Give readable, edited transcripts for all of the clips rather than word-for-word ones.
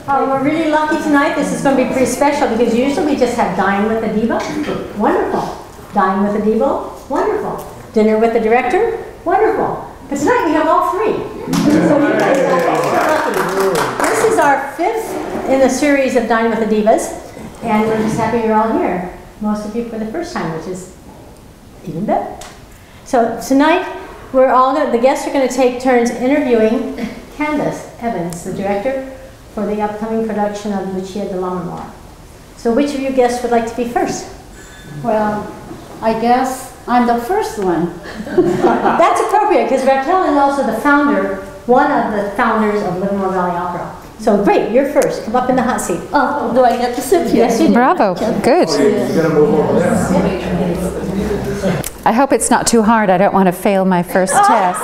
We're really lucky tonight. This is going to be pretty special because usually we just have Dine with a Diva. Wonderful. Dine with a Diva. Wonderful. Dinner with the Director. Wonderful. But tonight we have all three. So you guys are extra lucky. This is our fifth in the series of Dine with the Divas. And we're just happy you're all here. Most of you for the first time, which is even better. So tonight, the guests are going to take turns interviewing Candace Evans, the director for the upcoming production of Lucia de Livermore. So which of you guests would like to be first? Well, I guess I'm the first one. That's appropriate, because Raquel is also the founder, one of the founders of Livermore Valley Opera. So great, you're first. Come up in the hot seat. Oh, do I get to sit here? Yes, you do. Bravo, good. I hope it's not too hard. I don't want to fail my first test.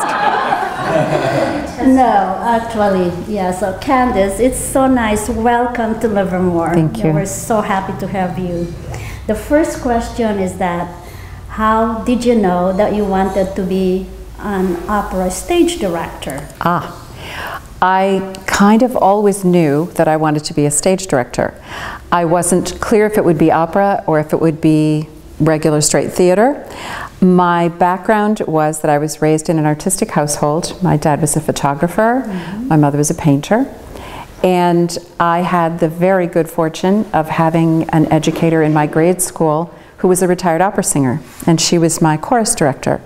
No, actually, yeah. So Candace, it's so nice. Welcome to Livermore. Thank you. We're so happy to have you. The first question is that, how did you know that you wanted to be an opera stage director? I kind of always knew that I wanted to be a stage director. I wasn't clear if it would be opera or if it would be regular straight theater. My background was that I was raised in an artistic household. My dad was a photographer, my mother was a painter, and I had the very good fortune of having an educator in my grade school who was a retired opera singer, and she was my chorus director.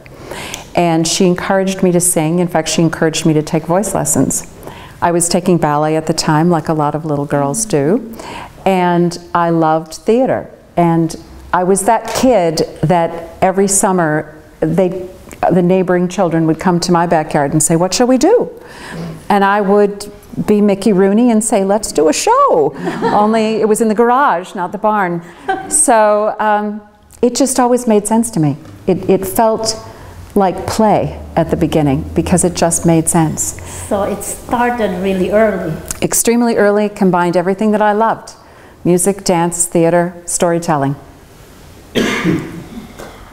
And she encouraged me to sing. In fact, she encouraged me to take voice lessons. I was taking ballet at the time, like a lot of little girls do, and I loved theater. And I was that kid that every summer the neighboring children would come to my backyard and say, "What shall we do?" And I would be Mickey Rooney and say, "Let's do a show." Only it was in the garage, not the barn. So it just always made sense to me. It felt like play at the beginning because it just made sense. So it started really early. Extremely early, combined everything that I loved. Music, dance, theater, storytelling.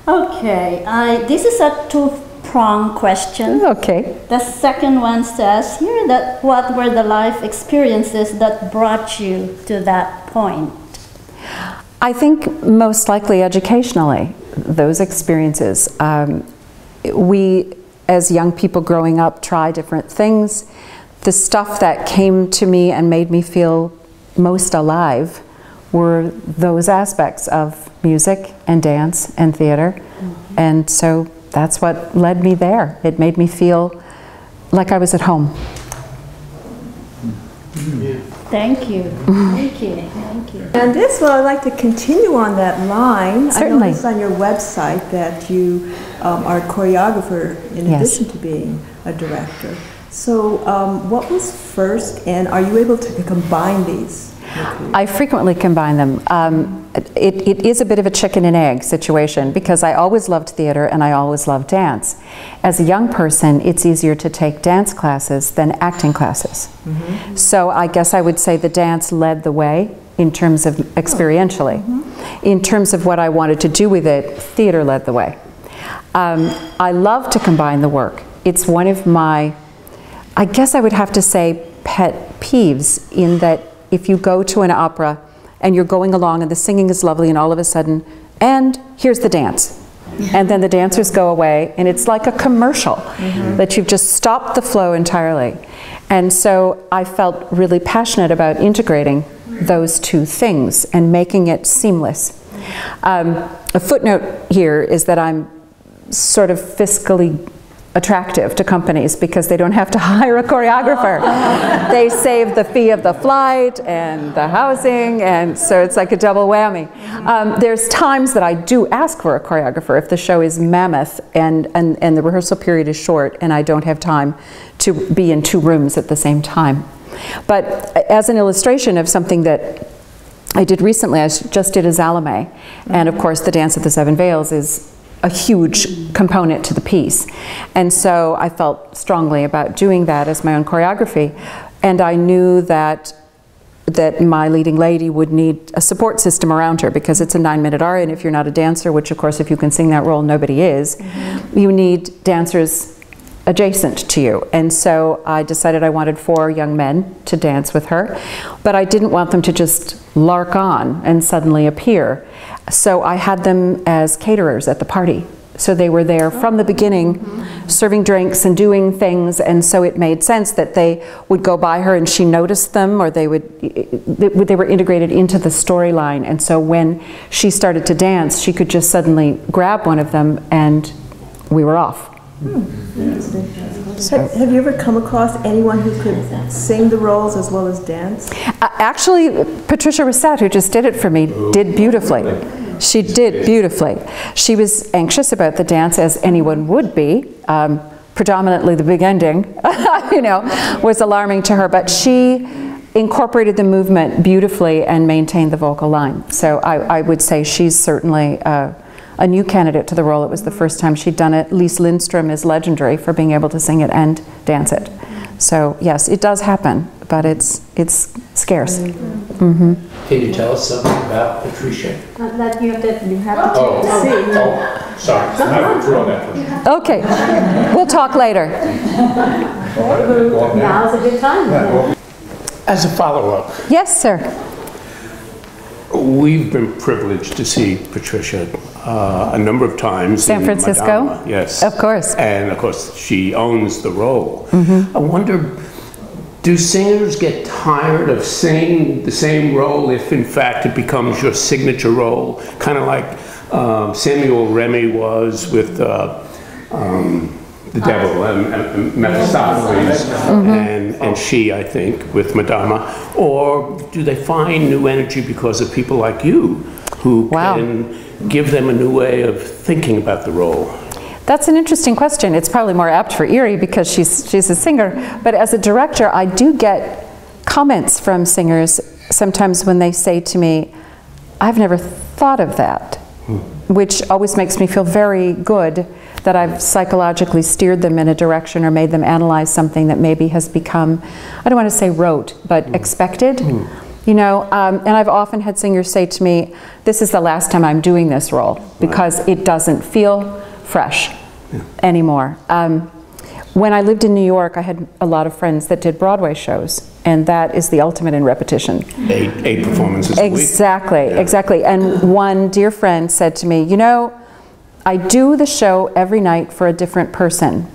Okay, this is a two-pronged question. Okay. The second one says here that what were the life experiences that brought you to that point? I think most likely educationally, those experiences. We, as young people growing up, try different things. The stuff that came to me and made me feel most alive were those aspects of music and dance and theater. And so that's what led me there. It made me feel like I was at home. Thank you. Thank you. Thank you. And this, well, I'd like to continue on that line. Certainly. I noticed on your website that you are a choreographer in addition to being a director. So what was first, and are you able to combine these? I frequently combine them. It is a bit of a chicken and egg situation because I always loved theater and I always loved dance. As a young person, it's easier to take dance classes than acting classes. So I guess I would say the dance led the way in terms of experientially. In terms of what I wanted to do with it, theater led the way. I love to combine the work. It's one of my, I guess I would have to say, pet peeves, in that if you go to an opera and you're going along and the singing is lovely and all of a sudden, and here's the dance. And then the dancers go away and it's like a commercial that you've just stopped the flow entirely. And so I felt really passionate about integrating those two things and making it seamless. A footnote here is that I'm sort of fiscally attractive to companies because they don't have to hire a choreographer. They save the fee of the flight and the housing, and so it's like a double whammy. There's times that I do ask for a choreographer if the show is mammoth and the rehearsal period is short and I don't have time to be in two rooms at the same time. But as an illustration of something that I did recently, I just did a Salome, and of course the Dance of the Seven Veils is a huge component to the piece. And so I felt strongly about doing that as my own choreography. And I knew that my leading lady would need a support system around her because it's a 9-minute aria, and if you're not a dancer, which of course if you can sing that role, nobody is, you need dancers adjacent to you. And so I decided I wanted 4 young men to dance with her, but I didn't want them to just lark on and suddenly appear. So I had them as caterers at the party. So they were there from the beginning, serving drinks and doing things, and so it made sense that they would go by her and she noticed them, or they were integrated into the storyline. And so when she started to dance, she could just suddenly grab one of them and we were off. Have you ever come across anyone who could sing the roles as well as dance? Actually, Patricia Rosette, who just did it for me, did beautifully. She did beautifully. She was anxious about the dance, as anyone would be. Predominantly the big ending, you know, was alarming to her, but she incorporated the movement beautifully and maintained the vocal line. So I would say she's certainly a new candidate to the role. It was the first time she'd done it. Lise Lindstrom is legendary for being able to sing it and dance it. So yes, it does happen, but it's scarce. Mm-hmm. Can you tell us something about Patricia? That you have to see. Sorry, I withdrew on that one. Okay, we'll talk later. Now's a good time. As a follow-up, Yes, sir. we've been privileged to see Patricia a number of times. San in Francisco? Madama. Yes. Of course. And of course, she owns the role. Mm-hmm. I wonder, do singers get tired of singing the same role if in fact it becomes your signature role? Kind of like Samuel Remy was with the devil and Mephistopheles, and she, I think, with Madama. Or do they find new energy because of people like you who can give them a new way of thinking about the role? That's an interesting question. It's probably more apt for Erie because she's a singer, but as a director, I do get comments from singers sometimes when they say to me, I've never thought of that, which always makes me feel very good that I've psychologically steered them in a direction or made them analyze something that maybe has become, I don't want to say rote, but expected. You know, and I've often had singers say to me, this is the last time I'm doing this role because it doesn't feel fresh anymore. When I lived in New York, I had a lot of friends that did Broadway shows, and that is the ultimate in repetition. 8 performances a week. Exactly, exactly. And one dear friend said to me, you know, I do the show every night for a different person.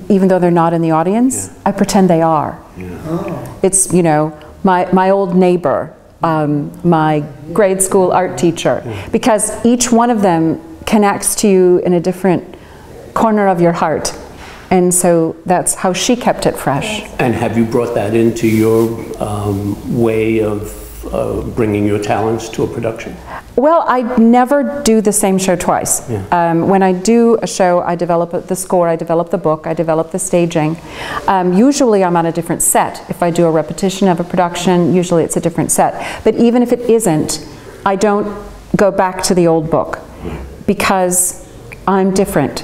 Even though they're not in the audience, I pretend they are. It's, you know, my old neighbor, my grade school art teacher, because each one of them connects to you in a different corner of your heart. And so that's how she kept it fresh. And have you brought that into your way of bringing your talents to a production? Well, I never do the same show twice. When I do a show, I develop the score, I develop the book, I develop the staging. Usually I'm on a different set. If I do a repetition of a production, usually it's a different set. But even if it isn't, I don't go back to the old book because I'm different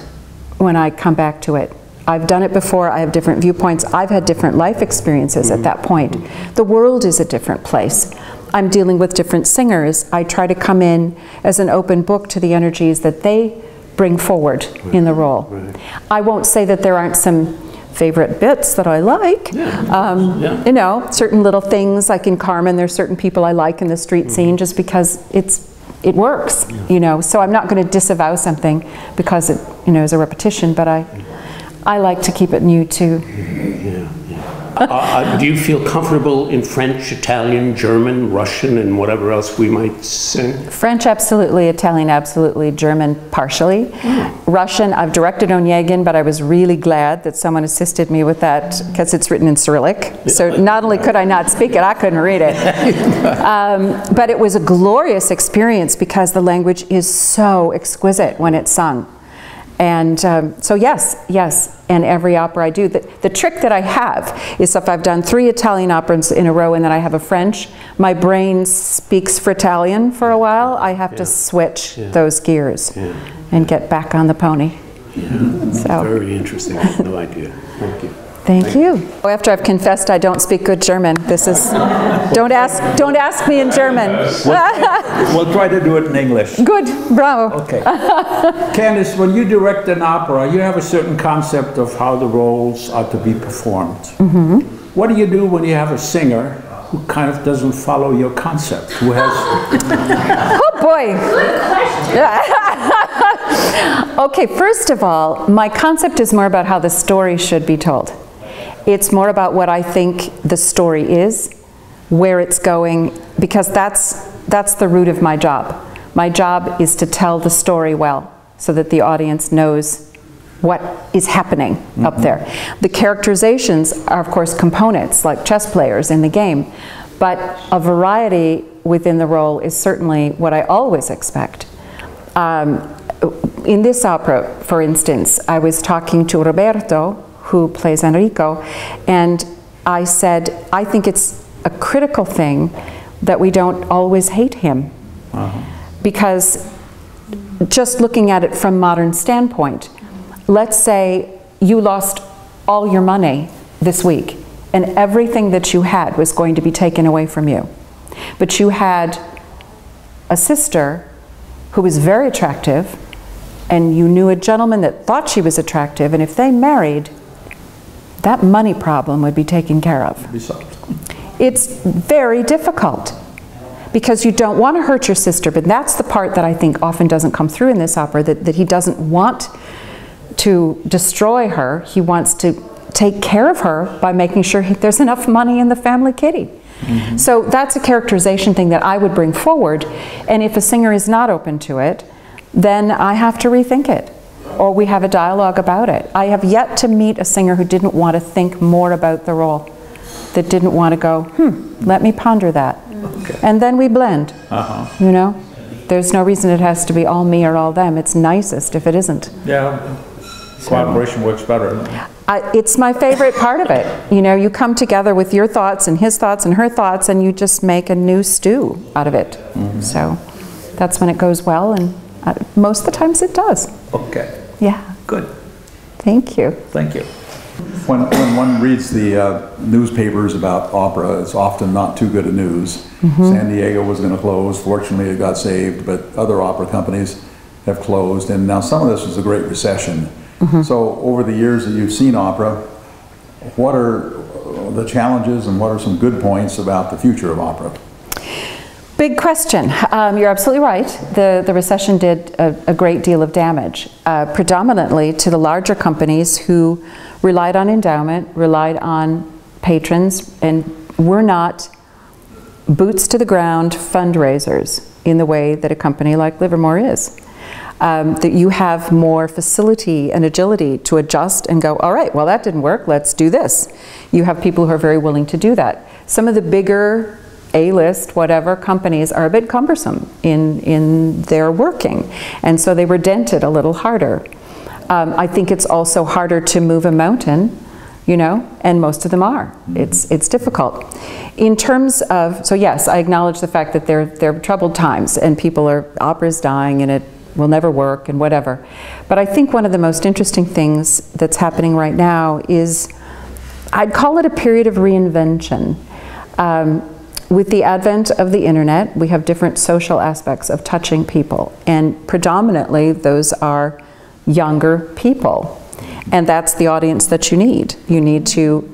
when I come back to it. I've done it before, I have different viewpoints, I've had different life experiences at that point. The world is a different place. I'm dealing with different singers. I try to come in as an open book to the energies that they bring forward in the role. I won't say that there aren't some favorite bits that I like. You know, certain little things, like in Carmen, there's certain people I like in the street scene just because it works, you know. So I'm not going to disavow something because it, you know, is a repetition, but I like to keep it new too. Do you feel comfortable in French, Italian, German, Russian, and whatever else we might sing? French, absolutely. Italian, absolutely. German, partially. Russian, I've directed Onegin, but I was really glad that someone assisted me with that because it's written in Cyrillic. So not only could I not speak it, I couldn't read it. But it was a glorious experience because the language is so exquisite when it's sung. And so yes, and every opera I do. The trick that I have is if I've done 3 Italian operas in a row and then I have a French, my brain speaks for Italian for a while. I have to switch those gears and get back on the pony. So. Very interesting. I had no idea. Thank you. Thank you. After I've confessed I don't speak good German, this is, don't ask me in German. We'll try to do it in English. Good, bravo. Okay. Candace, when you direct an opera, you have a certain concept of how the roles are to be performed. Mm-hmm. What do you do when you have a singer who kind of doesn't follow your concept, who has... Oh boy. Okay, first of all, my concept is more about how the story should be told. It's more about what I think the story is, where it's going, because that's the root of my job. My job is to tell the story well, so that the audience knows what is happening up there. The characterizations are, of course, components, like chess players in the game, but a variety within the role is certainly what I always expect. In this opera, for instance, I was talking to Roberto, who plays Enrico, and I said, I think it's a critical thing that we don't always hate him. Because just looking at it from modern standpoint, let's say you lost all your money this week and everything that you had was going to be taken away from you. But you had a sister who was very attractive, and you knew a gentleman that thought she was attractive, and if they married, that money problem would be taken care of. It's very difficult because you don't want to hurt your sister, but that's the part that I think often doesn't come through in this opera, that he doesn't want to destroy her. He wants to take care of her by making sure there's enough money in the family kitty. So that's a characterization thing that I would bring forward, and if a singer is not open to it, then I have to rethink it, or we have a dialogue about it. I have yet to meet a singer who didn't want to think more about the role, that didn't want to go, let me ponder that. And then we blend, you know? There's no reason it has to be all me or all them. It's nicest if it isn't. Yeah, collaboration works better. It's my favorite part of it. You know, you come together with your thoughts and his thoughts and her thoughts, and you just make a new stew out of it. So that's when it goes well, and most of the times it does. Okay. Yeah. Good. Thank you. Thank you. When one reads the newspapers about opera, it's often not too good a news. San Diego was going to close. Fortunately, it got saved, but other opera companies have closed, and now some of this was a great recession. So over the years that you've seen opera, what are the challenges and what are some good points about the future of opera? Big question. You're absolutely right. The recession did a great deal of damage, predominantly to the larger companies who relied on endowment, relied on patrons, and were not boots to the ground fundraisers in the way that a company like Livermore is. That you have more facility and agility to adjust and go, all right, well that didn't work, let's do this. You have people who are very willing to do that. Some of the bigger A-list, whatever, companies are a bit cumbersome in their working, and so they were dented a little harder. I think it's also harder to move a mountain, you know, and most of them are. It's difficult. In terms of, so yes, I acknowledge the fact that there are troubled times and opera's dying and it will never work and whatever. But I think one of the most interesting things that's happening right now is, I'd call it a period of reinvention. With the advent of the internet, we have different social aspects of touching people, and predominantly those are younger people. And that's the audience that you need. You need to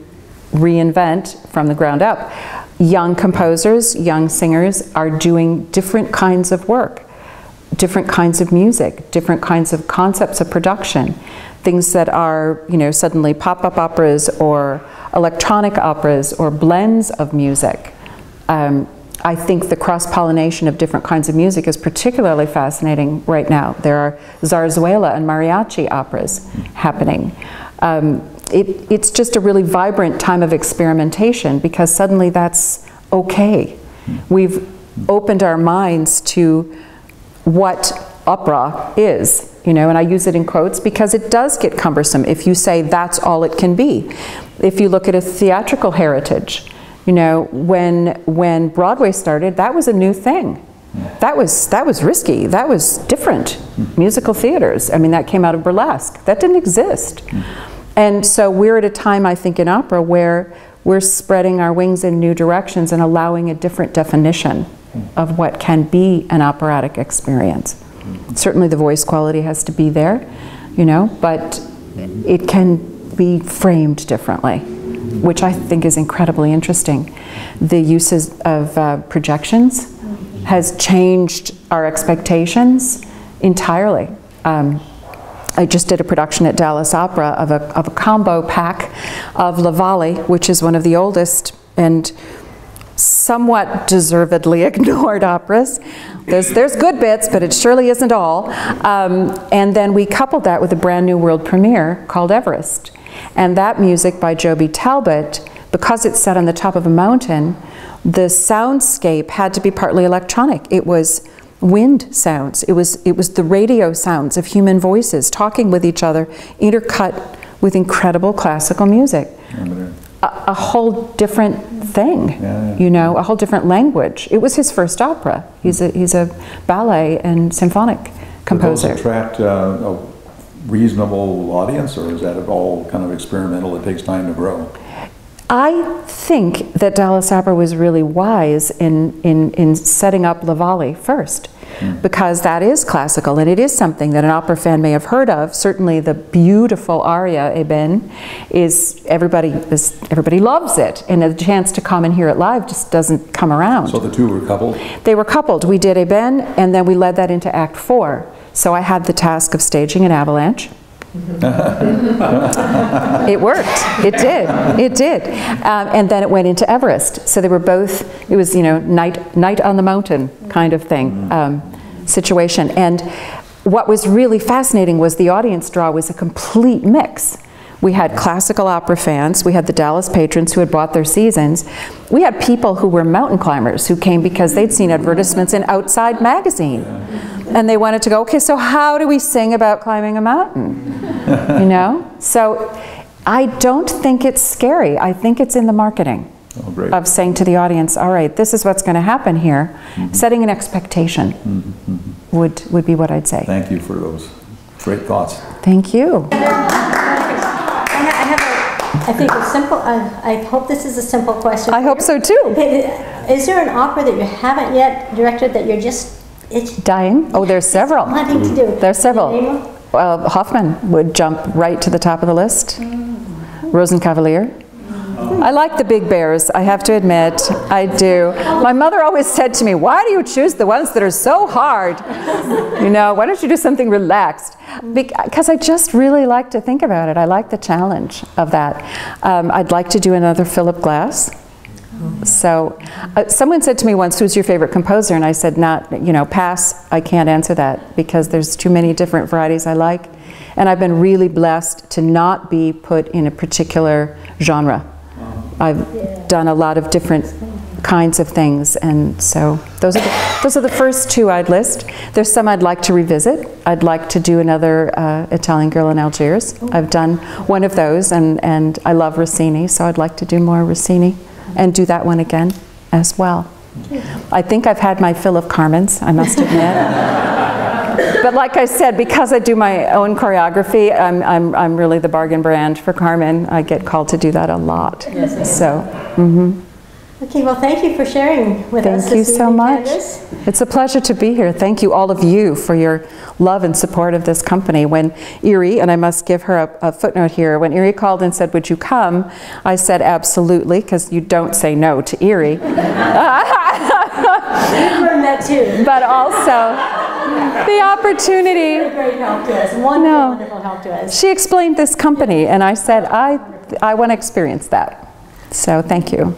reinvent from the ground up. Young composers, young singers are doing different kinds of work, different kinds of music, different kinds of concepts of production, things that are, you know, suddenly pop-up operas or electronic operas or blends of music. I think the cross-pollination of different kinds of music is particularly fascinating right now. There are zarzuela and mariachi operas happening. It's just a really vibrant time of experimentation because suddenly that's okay. We've opened our minds to what opera is, you know, and I use it in quotes because it does get cumbersome if you say that's all it can be. If you look at a theatrical heritage, you know, when Broadway started, that was a new thing. That was risky. That was different. Musical theaters, I mean, that came out of burlesque. That didn't exist. And so we're at a time, I think, in opera where we're spreading our wings in new directions and allowing a different definition of what can be an operatic experience. Certainly the voice quality has to be there, you know, but it can be framed differently, which I think is incredibly interesting. The uses of projections has changed our expectations entirely. I just did a production at Dallas Opera of a combo pack of La Valle, which is one of the oldest and somewhat deservedly ignored operas. There's good bits, but it surely isn't all. And then we coupled that with a brand new world premiere called Everest. And that music by Joby Talbot, because it's set on the top of a mountain, the soundscape had to be partly electronic. It was wind sounds. It was the radio sounds of human voices talking with each other, intercut with incredible classical music. A whole different thing, you know, a whole different language. It was his first opera. He's a ballet and symphonic composer. Do those attract a reasonable audience, or is that all kind of experimental? It takes time to grow. I think that Dallas Opera was really wise in setting up La Valle first, because that is classical and it is something that an opera fan may have heard of. Certainly the beautiful aria Eben is everybody loves it, and the chance to come and hear it live just doesn't come around. So the two were coupled? They were coupled. We did Eben and then we led that into Act 4. So I had the task of staging an avalanche. It worked. It did. It did. And then it went into Everest. So they were both, it was, you know, night on the mountain kind of thing, situation. And what was really fascinating was the audience draw was a complete mix. We had classical opera fans, we had the Dallas patrons who had bought their seasons, we had people who were mountain climbers who came because they'd seen advertisements in Outside magazine. And they wanted to go, okay, so how do we sing about climbing a mountain? You know? So I don't think it's scary. I think it's in the marketing of saying to the audience, all right, this is what's going to happen here. Setting an expectation would be what I'd say. Thank you for those great thoughts. Thank you. I think it's simple. I hope this is a simple question. I hope so too. Is there an opera that you haven't yet directed that you're just dying? Oh, there's several. Wanting to do. There's several. Hoffman would jump right to the top of the list. Rosenkavalier. I like the big bears, I have to admit. I do. My mother always said to me, why do you choose the ones that are so hard? You know, why don't you do something relaxed? Because I just really like to think about it. I like the challenge of that. I'd like to do another Philip Glass. So someone said to me once, who's your favorite composer? And I said, not, you know, pass. I can't answer that because there's too many different varieties I like. And I've been really blessed to not be put in a particular genre. I've done a lot of different kinds of things, and so those are the first two I'd list. There's some I'd like to revisit. I'd like to do another Italian Girl in Algiers. I've done one of those, and I love Rossini, so I'd like to do more Rossini and do that one again as well. I think I've had my fill of Carmen's, I must admit. But like I said, because I do my own choreography, I'm really the bargain brand for Carmen. I get called to do that a lot. Yes. So, Okay, well, thank you for sharing with us. Thank you so much. Candace. It's a pleasure to be here. Thank you, all of you, for your love and support of this company. When Erie, and I must give her a footnote here, when Erie called and said, would you come? I said, absolutely, because you don't say no to Erie. We learned that too. But also, the opportunity. A great help to us. Wonderful help to us. She explained this company, and I said, I want to experience that. So thank you.